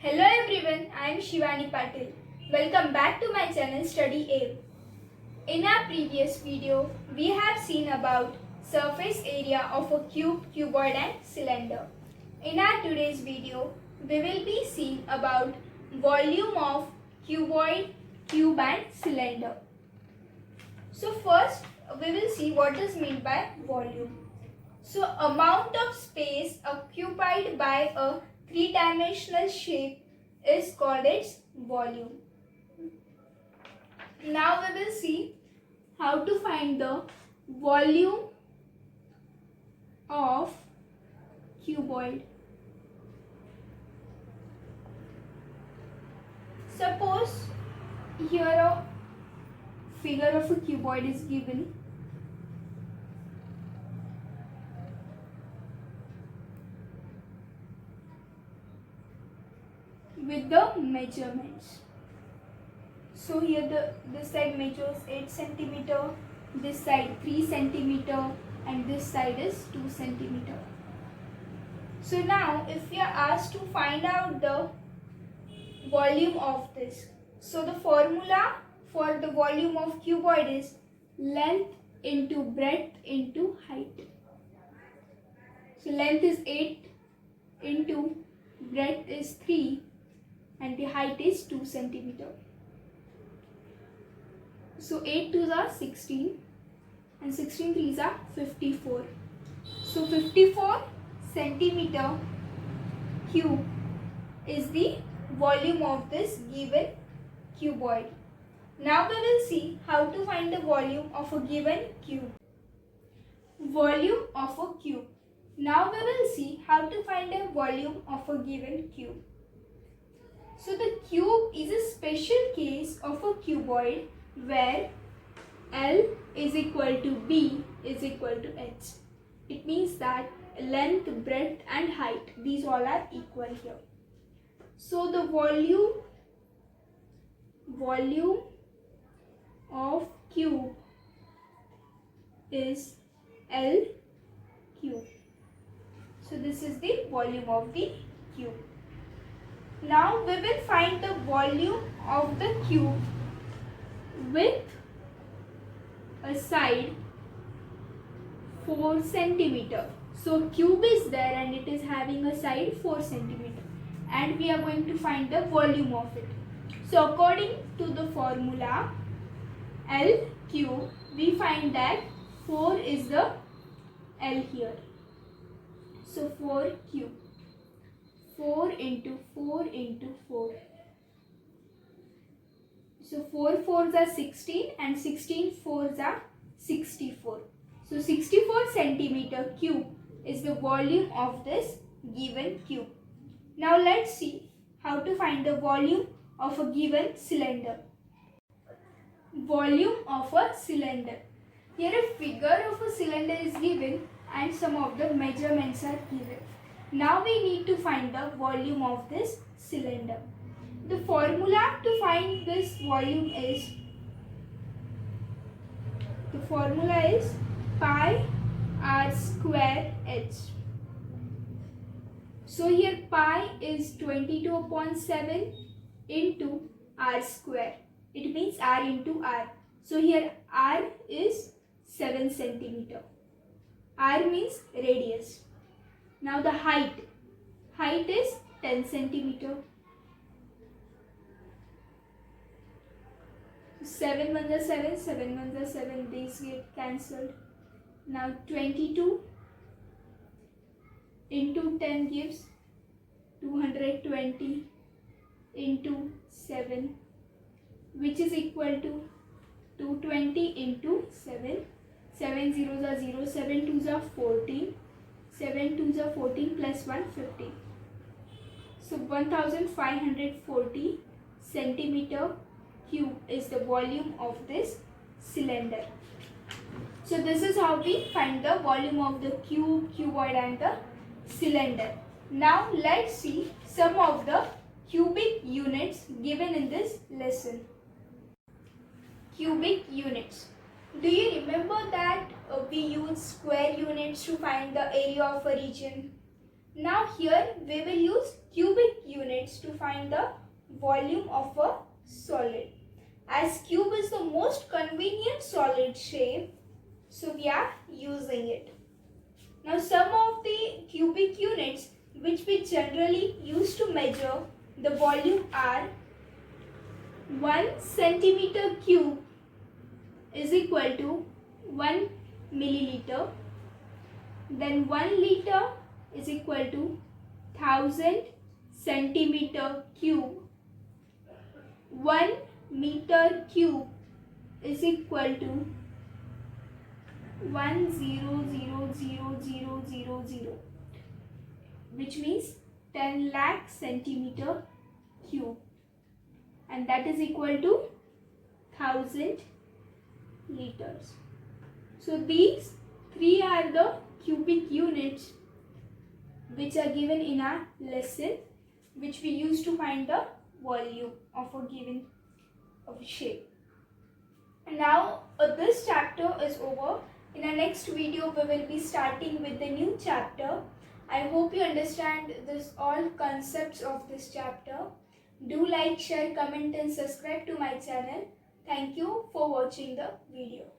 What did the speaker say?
Hello everyone, I am Shivani Patil. Welcome back to my channel Study Aid. In our previous video, we have seen about surface area of a cube, cuboid and cylinder. In our today's video, we will be seeing about volume of cuboid, cube and cylinder. So first, we will see what is meant by volume. So amount of space occupied by a three-dimensional shape is called its volume. Now we will see how to find the volume of cuboid. Suppose here a figure of a cuboid is given. With the measurements. So here this side measures 8 cm, this side 3 cm and this side is 2 cm. So now if we are asked to find out the volume of this, so the formula for the volume of cuboid is length into breadth into height. So length is 8 into breadth is 3 and the height is 2 cm. So 8 2s are 16 and 16 3s are 54. So 54 centimeter cube is the volume of this given cuboid. Now we will see how to find the volume of a given cube. Volume of a cube. Now we will see how to find the volume of a given cube. So the cube is a special case of a cuboid where L is equal to B is equal to H. It means that length, breadth and height, these all are equal here. So the volume of cube is L cube. So this is the volume of the cube. Now we will find the volume of the cube with a side 4 cm. So cube is there and it is having a side 4 cm and we are going to find the volume of it. So according to the formula L cube, we find that 4 is the L here. So 4 cube. 4 into 4 into 4. So 4 4s are 16 and 16 4s are 64. So 64 centimeter cube is the volume of this given cube. Now let's see how to find the volume of a given cylinder. Volume of a cylinder. Here a figure of a cylinder is given and some of the measurements are given. Now we need to find the volume of this cylinder. The formula to find this volume is pi r square h. So here pi is 22 upon 7 into r square. It means r into r. So here r is 7 centimeter. R means radius. Now the height is 10 centimeter. 7 1s are 7, 7 1s are 7, these get cancelled. Now 22 into 10 gives 220 into 7, which is equal to 220 into 7. 7 zeros are 0, 7 2s are 14. 7 2s are 14 plus 1 15. So 1540 centimeter cube is the volume of this cylinder. So this is how we find the volume of the cube, cuboid and the cylinder. Now let's see some of the cubic units given in this lesson. Cubic units. Do you remember that we use square units to find the area of a region? Now here we will use cubic units to find the volume of a solid. As cube is the most convenient solid shape, so we are using it. Now some of the cubic units which we generally use to measure the volume are 1 centimeter cube is equal to 1 milliliter. Then 1 liter is equal to 1000 centimeter cube. 1 meter cube is equal to 1,000,000, which means 10 lakh centimeter cube, and that is equal to 1000 liters. So these three are the cubic units which are given in our lesson, which we use to find the volume of a given shape. And now this chapter is over. In our next video we will be starting with the new chapter. I hope you understand all concepts of this chapter. Do like, share, comment and subscribe to my channel. Thank you for watching the video.